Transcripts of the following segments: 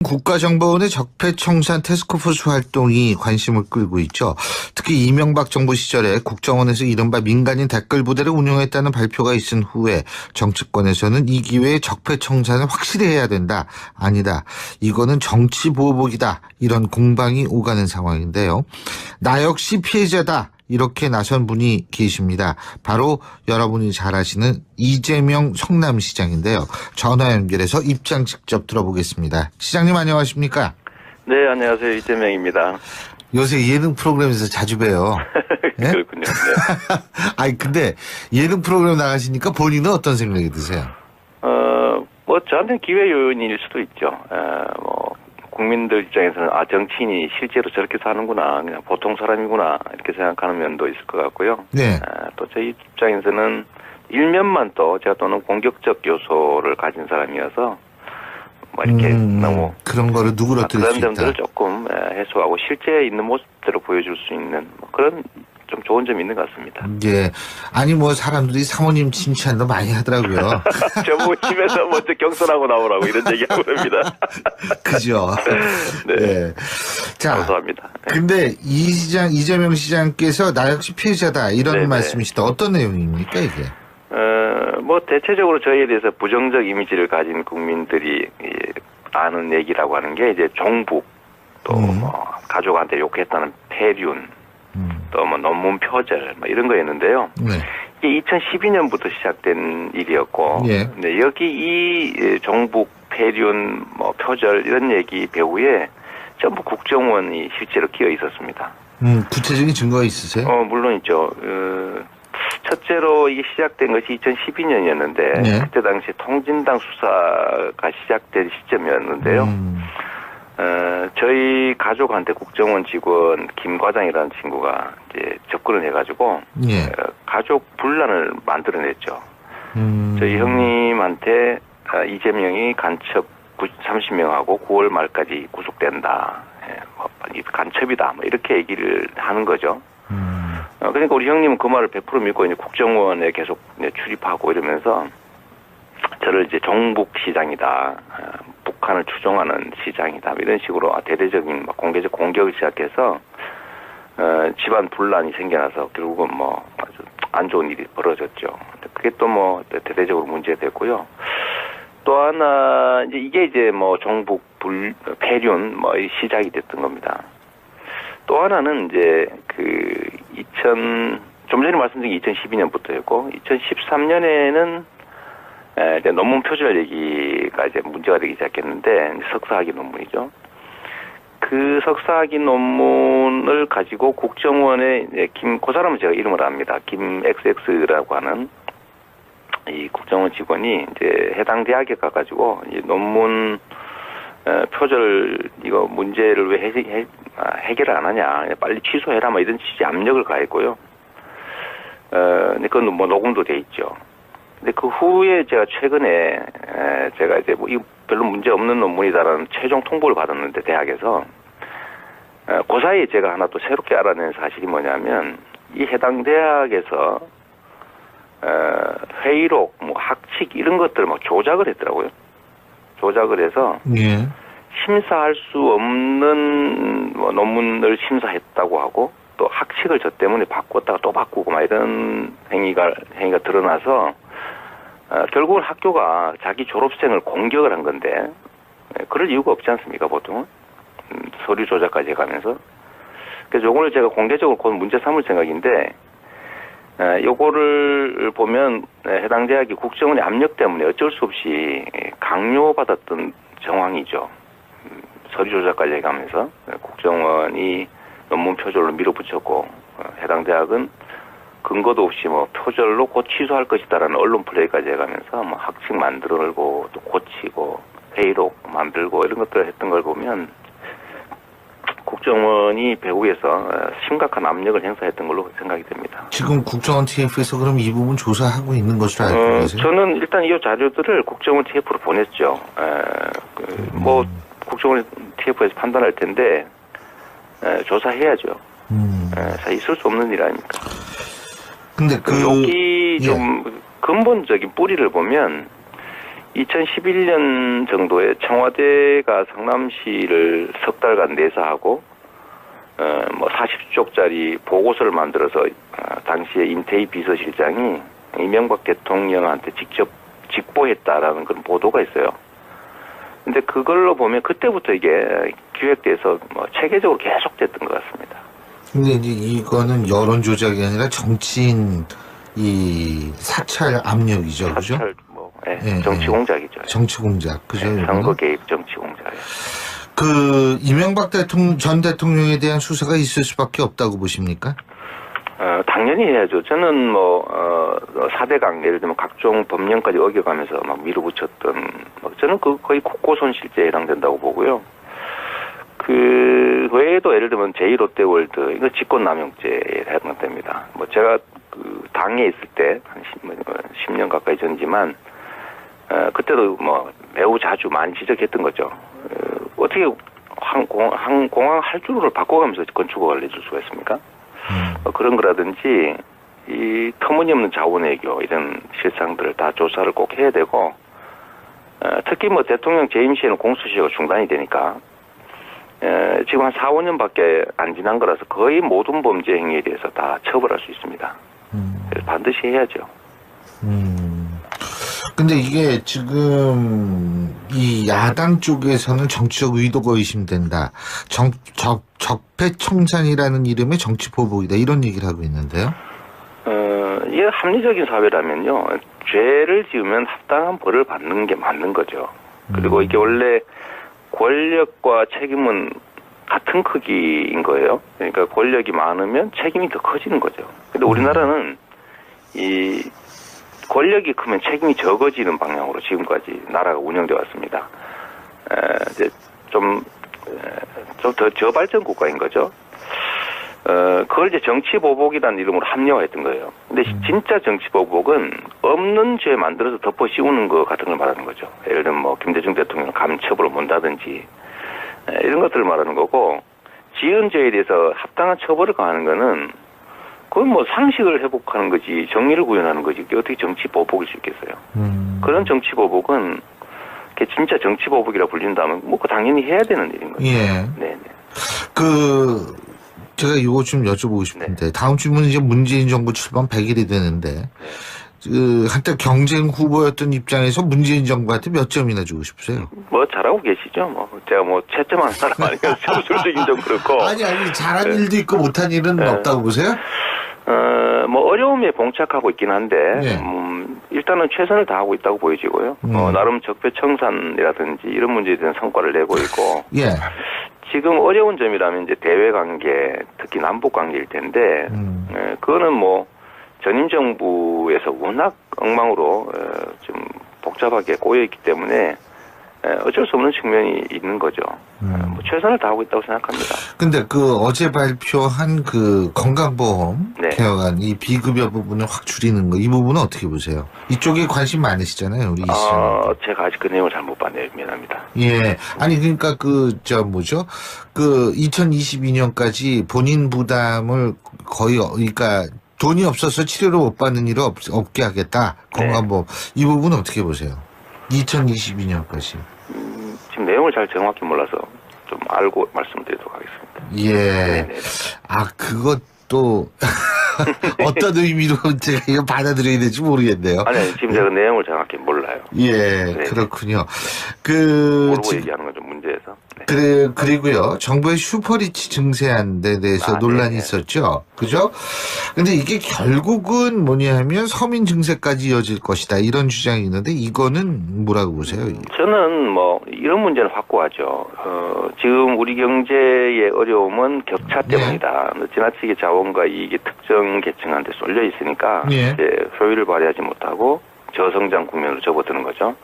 국가정보원의 적폐청산 태스크포스 활동이 관심을 끌고 있죠. 특히 이명박 정부 시절에 국정원에서 이른바 민간인 댓글 부대를 운영했다는 발표가 있은 후에 정치권에서는 이 기회에 적폐청산을 확실히 해야 된다. 아니다. 이거는 정치보복이다. 이런 공방이 오가는 상황인데요. 나 역시 피해자다. 이렇게 나선 분이 계십니다. 바로 여러분이 잘 아시는 이재명 성남시장인데요. 전화 연결해서 입장 직접 들어보겠습니다. 시장님 안녕하십니까? 네, 안녕하세요. 이재명입니다. 요새 예능 프로그램에서 자주 봬요. 네? 그렇군요. 네. 아니 근데 예능 프로그램 나가시니까 본인은 어떤 생각이 드세요? 저한테는 기회 요인일 수도 있죠. 국민들 입장에서는 정치인이 실제로 저렇게 사는구나, 그냥 보통 사람이구나 이렇게 생각하는 면도 있을 것 같고요. 네. 또 저희 입장에서는 일면만 또 제가 또는 공격적 요소를 가진 사람이어서 이렇게 너무 그런 거를 누그러뜨릴 수 그런 있다. 점들을 조금 해소하고 실제 있는 모습대로 보여줄 수 있는 그런 좀 좋은 점이 있는 것 같습니다. 예. 아니 사람들이 사모님 칭찬도 많이 하더라고요. 저보고 집에서 먼저 경선하고 나오라고 이런 얘기하고 그럽니다. 그죠. 네. 네. 자, 감사합니다. 근데 이재명 시장께서 나 역시 피해자다 이런 네네. 말씀이시다. 어떤 내용입니까 이게? 대체적으로 저희에 대해서 부정적 이미지를 가진 국민들이 아는 얘기라고 하는 게 이제 종북, 또 가족한테 욕했다는 폐륜, 또 논문 표절, 이런 거였는데요. 네. 이게 2012년부터 시작된 일이었고, 예. 네, 여기 이 종북, 폐륜, 표절 이런 얘기 배후에 전부 국정원이 실제로 끼어 있었습니다. 구체적인 증거가 있으세요? 물론 있죠. 첫째로 이게 시작된 것이 2012년이었는데 네. 그때 당시 통진당 수사가 시작된 시점이었는데요. 저희 가족한테 국정원 직원 김 과장이라는 친구가 이제 접근을 해가지고 예. 가족 분란을 만들어냈죠. 저희 형님한테 이재명이 간첩 30명하고 9월 말까지 구속된다. 간첩이다. 이렇게 얘기를 하는 거죠. 그러니까 우리 형님은 그 말을 100% 믿고 이제 국정원에 계속 출입하고 이러면서 저를 이제 종북 시장이다, 북한을 추종하는 시장이다 이런 식으로 대대적인 공개적 공격을 시작해서 집안 분란이 생겨나서 결국은 아주 안 좋은 일이 벌어졌죠. 그게 또 대대적으로 문제됐고요. 또 하나 이게 이제 종북 폐륜 시작이 됐던 겁니다. 또 하나는 이제 좀 전에 말씀드린 2012년부터였고 2013년에는 이제 논문 표절 얘기가 이제 문제가 되기 시작했는데 석사학위 논문이죠. 그 석사학위 논문을 가지고 국정원에 그 사람은 제가 이름을 압니다. 김 XX라고 하는 이 국정원 직원이 이제 해당 대학에 가가지고 이 논문 표절 이거 문제를 왜 해결을 안 하냐, 빨리 취소해라 이런 취지 압력을 가했고요. 근데 그건 녹음도 돼 있죠. 근데 그 후에 제가 최근에 제가 이제 이 별로 문제 없는 논문이다라는 최종 통보를 받았는데 대학에서 그 사이에 제가 하나 또 새롭게 알아낸 사실이 뭐냐면 이 해당 대학에서 회의록, 학칙 이런 것들을 조작을 했더라고요. 조작을 해서 예. 심사할 수 없는 논문을 심사했다고 하고 또 학칙을 저 때문에 바꿨다가 또 바꾸고 이런 행위가 드러나서 결국은 학교가 자기 졸업생을 공격을 한 건데 그럴 이유가 없지 않습니까 보통은 서류 조작까지 해가면서. 그래서 요거를 제가 공개적으로 곧 문제 삼을 생각인데 요거를 보면 해당 대학이 국정원의 압력 때문에 어쩔 수 없이 강요받았던 정황이죠. 서류 조작까지 해가면서 국정원이 논문 표절로 밀어붙였고 해당 대학은 근거도 없이 표절로 곧 취소할 것이다라는 언론 플레이까지 해가면서 학칙 만들어내고 또 고치고 회의록 만들고 이런 것들을 했던 걸 보면 국정원이 배후에서 심각한 압력을 행사했던 걸로 생각이 됩니다. 지금 국정원 TF에서 그럼 이 부분 조사하고 있는 것으로 알고 계세요? 저는 일단 이 자료들을 국정원 TF로 보냈죠. 국정원 TF에서 판단할 텐데 조사해야죠. 있을 수 없는 일 아닙니까? 근데 여기 좀 근본적인 뿌리를 보면 2011년 정도에 청와대가 성남시를 석 달간 내사하고 뭐 40쪽짜리 보고서를 만들어서 당시에 임태희 비서실장이 이명박 대통령한테 직접 직보했다라는 그런 보도가 있어요. 근데 그걸로 보면 그때부터 이게 기획돼서 뭐 체계적으로 계속됐던 것 같습니다. 근데 이제 이거는 여론 조작이 아니라 정치인 이 사찰 압력이죠, 그죠? 사찰 뭐 정치 공작이죠. 정치 공작, 그죠? 선거 개입 정치 공작이에요. 그 이명박 전 대통령에 대한 수사가 있을 수밖에 없다고 보십니까? 당연히 해야죠. 저는 뭐 4대강 예를 들면 각종 법령까지 어겨가면서 막 밀어붙였던 저는 그 거의 국고손실죄에 해당된다고 보고요. 그 외에도 예를 들면 제2롯데월드 이거 직권남용죄에 해당됩니다. 뭐 제가 그 당에 있을 때 한 10년 가까이 전이지만 그때도 뭐 매우 자주 많이 지적했던 거죠. 어떻게 공항 할주로를 바꿔가면서 건축허가를 내줄 수가 있습니까? 그런 거라든지 이 터무니없는 자원외교 이런 실상들을 다 조사를 꼭 해야 되고 특히 뭐 대통령 재임 시에는 공수처가 중단이 되니까 지금 한 4, 5년밖에 안 지난 거라서 거의 모든 범죄 행위에 대해서 다 처벌할 수 있습니다. 그래서 반드시 해야죠. 근데 이게 지금 이 야당 쪽에서는 정치적 의도가 의심된다. 적폐청산이라는 이름의 정치 보복이다. 이런 얘기를 하고 있는데요. 이게 합리적인 사회라면요. 죄를 지으면 합당한 벌을 받는 게 맞는 거죠. 그리고 이게 원래 권력과 책임은 같은 크기인 거예요. 그러니까 권력이 많으면 책임이 더 커지는 거죠. 근데 우리나라는 이 권력이 크면 책임이 적어지는 방향으로 지금까지 나라가 운영되어 왔습니다. 이제 좀 더 저발전 국가인 거죠. 그걸 이제 정치보복이라는 이름으로 합리화했던 거예요. 근데 진짜 정치보복은 없는 죄 만들어서 덮어 씌우는 것 같은 걸 말하는 거죠. 예를 들면 뭐 김대중 대통령 감처벌을 못하든지 이런 것들을 말하는 거고, 지은 죄에 대해서 합당한 처벌을 가하는 거는 그건 뭐 상식을 회복하는 거지 정의를 구현하는 거지 이게 어떻게 정치보복일 수 있겠어요. 그런 정치보복은 그게 진짜 정치보복이라 불린다면 뭐 그 당연히 해야 되는 일인 거죠. 예. 네네. 제가 이거 좀 여쭤보고 싶은데 다음 주면 이제 문재인 정부 출범 100일이 되는데 한때 경쟁 후보였던 입장에서 문재인 정부한테 몇 점이나 주고 싶으세요? 뭐 잘하고 계시죠. 뭐 제가 뭐 채점하는 사람 아니니까 점수적인 좀 그렇고. 아니 잘한 일도 있고 못한 일은 없다고 보세요? 뭐 어려움에 봉착하고 있긴 한데 일단은 최선을 다하고 있다고 보여지고요. 나름 적폐청산이라든지 이런 문제에 대한 성과를 내고 있고. 예. 지금 어려운 점이라면 이제 대외 관계, 특히 남북 관계일 텐데, 그거는 뭐 전임 정부에서 워낙 엉망으로 좀 복잡하게 꼬여 있기 때문에 어쩔 수 없는 측면이 있는 거죠. 뭐 최선을 다하고 있다고 생각합니다. 근데 어제 발표한 건강보험 개혁안 이 비급여 부분을 확 줄이는 거 이 부분은 어떻게 보세요? 이쪽에 관심 많으시잖아요, 우리 이 씨는. 제가 아직 그 내용을 잘 못 봤네요. 미안합니다. 예. 아니 그러니까 2022년까지 본인 부담을 거의 그러니까 돈이 없어서 치료를 못 받는 일을 없게 하겠다. 건강보험. 이 부분은 어떻게 보세요? 2022년까지. 지금 내용을 잘 정확히 몰라서 좀 알고 말씀드리도록 하겠습니다. 예. 네네. 그것도 어떤 의미로 제가 이거 받아들여야 될지 모르겠네요. 아니, 지금 제가 내용을 정확히 몰라요. 예, 네네. 그렇군요. 모르고 얘기하는 건 좀 문제여서. 네. 그리고요, 정부의 슈퍼리치 증세안에 대해서 논란이 네네. 있었죠. 그죠? 근데 이게 결국은 뭐냐 하면 서민 증세까지 이어질 것이다. 이런 주장이 있는데, 이거는 뭐라고 보세요? 저는 뭐, 이런 문제는 확고하죠. 지금 우리 경제의 어려움은 격차 때문이다. 지나치게 자원과 이익이 특정 계층한테 쏠려 있으니까, 이제 효율을 발휘하지 못하고, 저성장 국면으로 접어드는 거죠.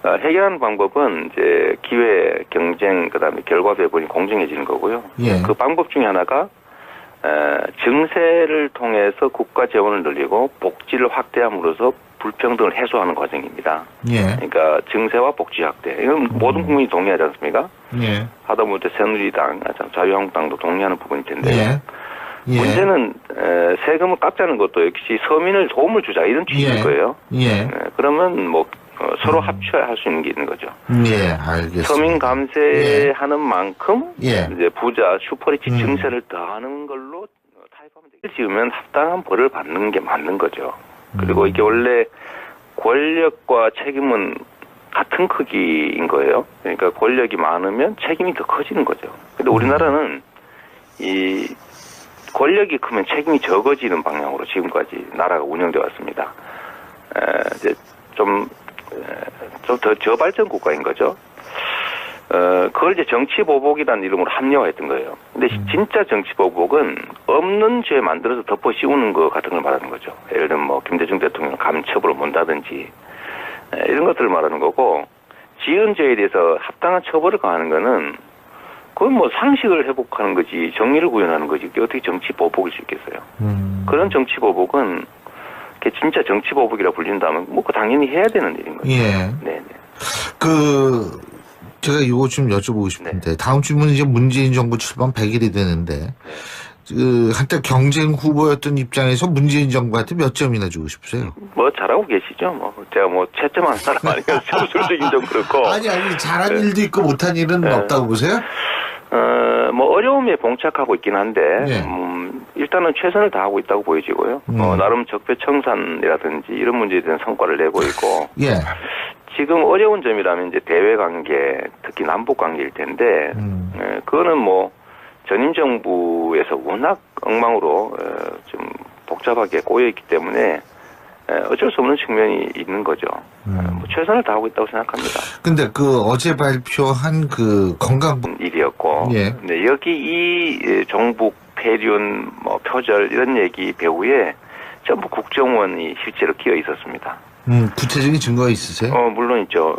해결하는 방법은 이제 기회, 경쟁, 그다음에 결과 배분이 공정해지는 거고요. 그 방법 중에 하나가 증세를 통해서 국가 재원을 늘리고 복지를 확대함으로써 불평등을 해소하는 과정입니다. 그러니까 증세와 복지 확대. 이건 모든 국민이 동의하지 않습니까? 하다못해 새누리당, 자유한국당도 동의하는 부분일 텐데. 문제는 세금을 깎자는 것도 역시 서민을 도움을 주자 이런 취지일 거예요. 그러면 뭐 서로 합쳐할 수 있는 게 있는 거죠. 예, 알겠습니다. 서민 감세하는 만큼 예. 이제 부자 슈퍼리치 증세를 더하는 걸로 타협하면 되겠죠. 지으면 합당한 벌을 받는 게 맞는 거죠. 그리고 이게 원래 권력과 책임은 같은 크기인 거예요. 그러니까 권력이 많으면 책임이 더 커지는 거죠. 근데 우리나라는 이 권력이 크면 책임이 적어지는 방향으로 지금까지 나라가 운영되어 왔습니다. 이제 좀 더 저발전 국가인 거죠. 그걸 이제 정치보복이라는 이름으로 합리화했던 거예요. 근데 진짜 정치보복은 없는 죄 만들어서 덮어 씌우는 것 같은 걸 말하는 거죠. 예를 들면 뭐 김대중 대통령 감처벌을 못한다든지 이런 것들을 말하는 거고, 지은 죄에 대해서 합당한 처벌을 가하는 거는 그건 뭐 상식을 회복하는 거지 정의를 구현하는 거지 그게 어떻게 정치보복일 수 있겠어요. 그런 정치보복은 그게 진짜 정치보복이라 불린다면 뭐 그 당연히 해야 되는 일인 거죠. 예. 네네. 제가 이거 좀 여쭤보고 싶은데, 다음 주면 이제 문재인 정부 출범 100일이 되는데, 한때 경쟁 후보였던 입장에서 문재인 정부한테 몇 점이나 주고 싶으세요? 뭐 잘하고 계시죠. 뭐 제가 뭐 채점하는 사람 아니라서 점수적인 좀 그렇고. 아니 잘한 일도 있고 못한 일은 없다고 보세요? 뭐 어려움에 봉착하고 있긴 한데 네. 일단은 최선을 다하고 있다고 보여지고요. 나름 적폐청산이라든지 이런 문제에 대한 성과를 내고 있고. 예. 지금 어려운 점이라면 이제 대외 관계, 특히 남북 관계일 텐데, 그거는 뭐 전임 정부에서 워낙 엉망으로 좀 복잡하게 꼬여 있기 때문에 어쩔 수 없는 측면이 있는 거죠. 뭐 최선을 다하고 있다고 생각합니다. 근데 어제 발표한 건강 일이었고, 예. 네, 여기 이 종북 폐륜, 뭐 표절 이런 얘기 배후에 전부 국정원이 실제로 끼어 있었습니다. 구체적인 증거가 있으세요? 물론 있죠.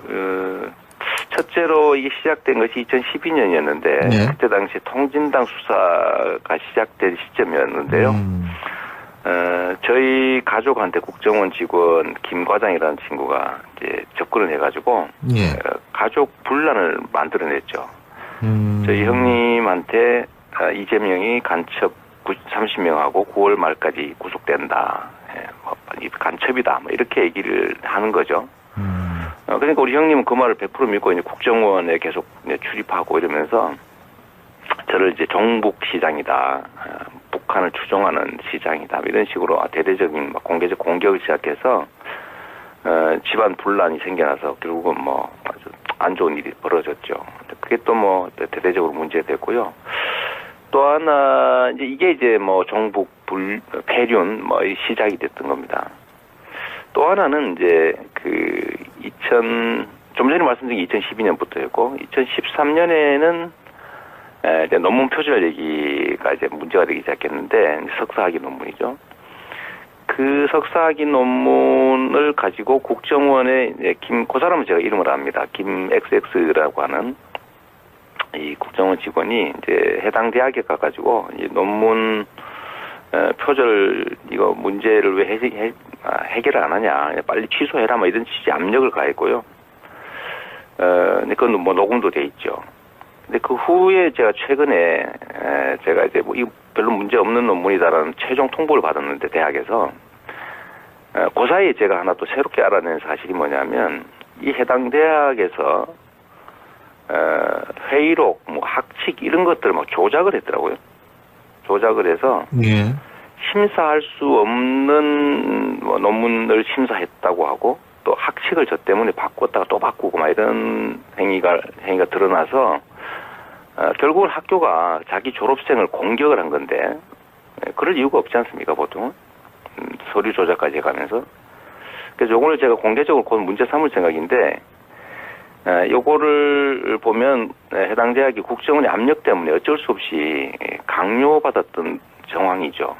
첫째로 이게 시작된 것이 2012년이었는데 네. 그때 당시 통진당 수사가 시작된 시점이었는데요. 저희 가족한테 국정원 직원 김 과장이라는 친구가 이제 접근을 해가지고 예. 가족 분란을 만들어냈죠. 저희 형님한테 이재명이 간첩 30명하고 9월 말까지 구속된다. 간첩이다. 뭐 이렇게 얘기를 하는 거죠. 그러니까 우리 형님은 그 말을 100% 믿고 이제 국정원에 계속 출입하고 이러면서 저를 이제 종북 시장이다. 북한을 추종하는 시장이다. 이런 식으로 대대적인 공개적 공격을 시작해서 집안 분란이 생겨나서 결국은 뭐 아주 안 좋은 일이 벌어졌죠. 그게 또 뭐 대대적으로 문제됐고요. 또 하나 이게 이제 뭐 종북 폐륜 뭐 시작이 됐던 겁니다. 또 하나는 이제 좀 전에 말씀드린 2012년부터였고 2013년에는 이제 논문 표절 얘기가 이제 문제가 되기 시작했는데 석사학위 논문이죠. 그 석사학위 논문을 가지고 국정원에 그 사람은 제가 이름을 압니다. 김 XX라고 하는 이 국정원 직원이 이제 해당 대학에 가가지고 이 논문 표절 이거 문제를 왜 해결을 안 하냐, 빨리 취소해라, 뭐 이런 취지 압력을 가했고요. 근데 그건 뭐 녹음도 돼 있죠. 근데 그 후에 제가 최근에 제가 이제 뭐 이거 별로 문제 없는 논문이다라는 최종 통보를 받았는데 대학에서 그 사이에 제가 하나 또 새롭게 알아낸 사실이 뭐냐면 이 해당 대학에서 회의록, 뭐 학칙 이런 것들을 막 조작을 했더라고요. 조작을 해서 예. 심사할 수 없는 뭐 논문을 심사했다고 하고 또 학칙을 저 때문에 바꿨다가 또 바꾸고 막 이런 행위가 드러나서 결국은 학교가 자기 졸업생을 공격을 한 건데 그럴 이유가 없지 않습니까 보통은 서류 조작까지 해가면서. 그래서 요거를 제가 공개적으로 곧 문제 삼을 생각인데 요거를 보면 해당 대학이 국정원의 압력 때문에 어쩔 수 없이 강요받았던 정황이죠.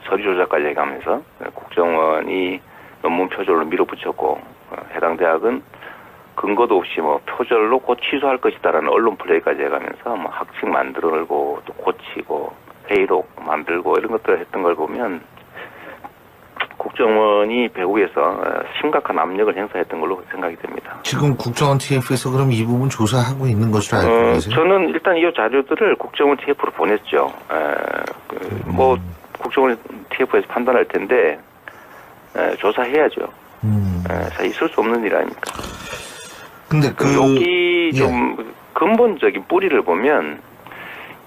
서류 조작까지 해가면서 국정원이 논문 표절로 밀어붙였고 해당 대학은 근거도 없이 뭐 표절로 곧 취소할 것이다라는 언론 플레이까지 해가면서 뭐 학칙 만들고 또 고치고 회의록 만들고 이런 것들을 했던 걸 보면 국정원이 배후에서 심각한 압력을 행사했던 걸로 생각이 됩니다. 지금 국정원 TF에서 그럼 이 부분 조사하고 있는 것으로 알고 계세요? 저는 일단 이 자료들을 국정원 TF로 보냈죠. 뭐 국정원 TF에서 판단할 텐데 조사해야죠. 사실 있을 수 없는 일 아닙니까? 근데 여기 좀 근본적인 뿌리를 보면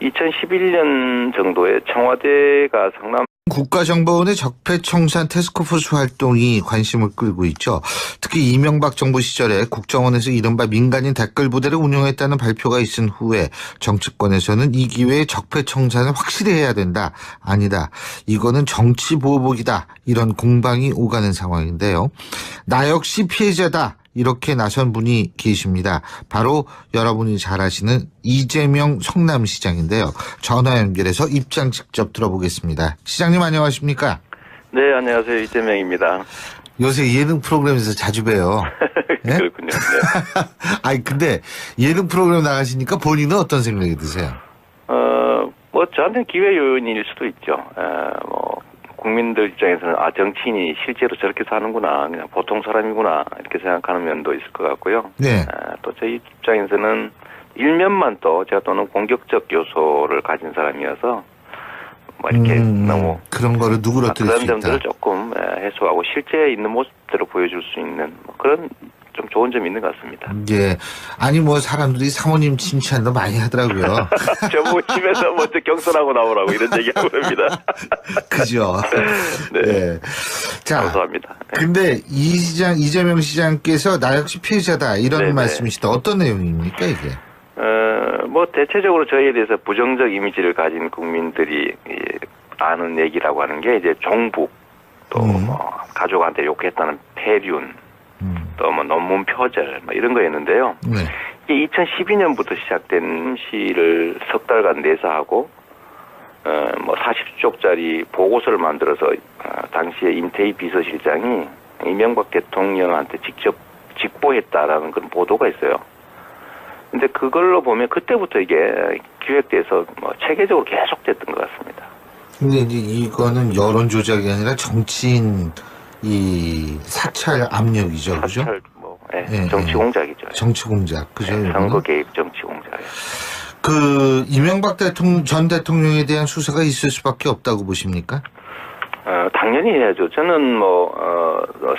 2011년 정도에 청와대가 상남 국가정보원의 적폐청산 태스크포스 활동이 관심을 끌고 있죠. 특히 이명박 정부 시절에 국정원에서 이른바 민간인 댓글 부대를 운영했다는 발표가 있은 후에 정치권에서는 이 기회에 적폐청산을 확실히 해야 된다. 아니다. 이거는 정치보복이다. 이런 공방이 오가는 상황인데요. 나 역시 피해자다. 이렇게 나선 분이 계십니다. 바로 여러분이 잘 아시는 이재명 성남시장인데요. 전화 연결해서 입장 직접 들어보겠습니다. 시장님 안녕하십니까? 네, 안녕하세요. 이재명입니다. 요새 예능 프로그램에서 자주 봬요. 네? 그렇군요. 네. 아니 근데 예능 프로그램 나가시니까 본인은 어떤 생각이 드세요? 뭐 저한테는 기회 요인일 수도 있죠. 국민들 입장에서는 정치인이 실제로 저렇게 사는구나, 그냥 보통 사람이구나 이렇게 생각하는 면도 있을 것 같고요. 네. 또 저희 입장에서는 일면만 또 제가 또는 공격적 요소를 가진 사람이어서 뭐 이렇게 너무 그런 거를 누그러뜨릴 수 그런 있다. 점들을 조금 해소하고 실제 있는 모습대로 보여줄 수 있는 뭐 그런 좀 좋은 점이 있는 것 같습니다. 예. 아니 뭐 사람들이 사모님 칭찬도 많이 하더라고요. 저보고 집에서 먼저 경선하고 나오라고 이런 얘기하고 그럽니다. 그죠. 네. 네. 자, 감사합니다. 근데 이재명 시장께서 나 역시 피해자다 이런 네네. 말씀이시다. 어떤 내용입니까 이게? 뭐 대체적으로 저희에 대해서 부정적 이미지를 가진 국민들이 아는 얘기라고 하는 게 이제 종북, 또 뭐 가족한테 욕했다는 폐륜, 또 뭐 논문 표절 뭐 이런 거였는데요. 네. 이게 2012년부터 시작된 시를 석 달간 내사하고 뭐 40쪽짜리 보고서를 만들어서 당시에 임태희 비서실장이 이명박 대통령한테 직접 직보했다라는 그런 보도가 있어요. 근데 그걸로 보면 그때부터 이게 기획돼서 뭐 체계적으로 계속됐던 것 같습니다. 근데 이제 이거는 여론 조작이 아니라 정치인 이 사찰 압력이죠, 그죠? 사찰 뭐 정치 공작이죠. 정치 공작, 그죠? 선거 개입 정치 공작. 그 이명박 전 대통령에 대한 수사가 있을 수밖에 없다고 보십니까? 당연히 해야죠. 저는 뭐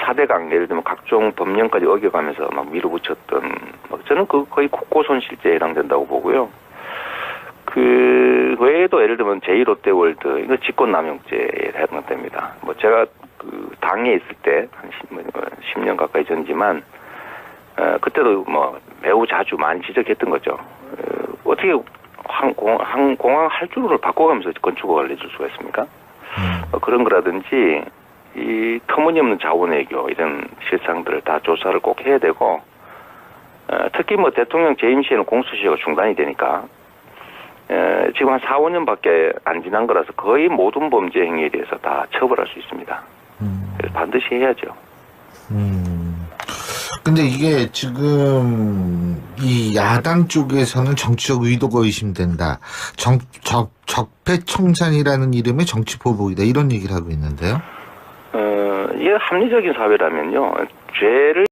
4대강 예를 들면 각종 법령까지 어겨가면서 막 밀어붙였던 저는 그 거의 국고손실죄에 해당된다고 보고요. 그 외에도 예를 들면 제2롯데월드 이거 직권남용죄에 해당됩니다. 뭐 제가 그 당에 있을 때 한 10년 가까이 전이지만 그때도 뭐 매우 자주 많이 지적했던 거죠. 어떻게 공항 할주로를 바꿔가면서 건축을 해줄 수가 있습니까? 그런 거라든지 이 터무니없는 자원외교 이런 실상들을 다 조사를 꼭 해야 되고 특히 뭐 대통령 재임 시에는 공수처가 중단이 되니까 지금 한 4, 5년밖에 안 지난 거라서 거의 모든 범죄 행위에 대해서 다 처벌할 수 있습니다. 그래서 반드시 해야죠. 근데 이게 지금 이 야당 쪽에서는 정치적 의도가 의심된다. 적폐청산이라는 이름의 정치 보복이다. 이런 얘기를 하고 있는데요. 이게 합리적인 사회라면요. 죄를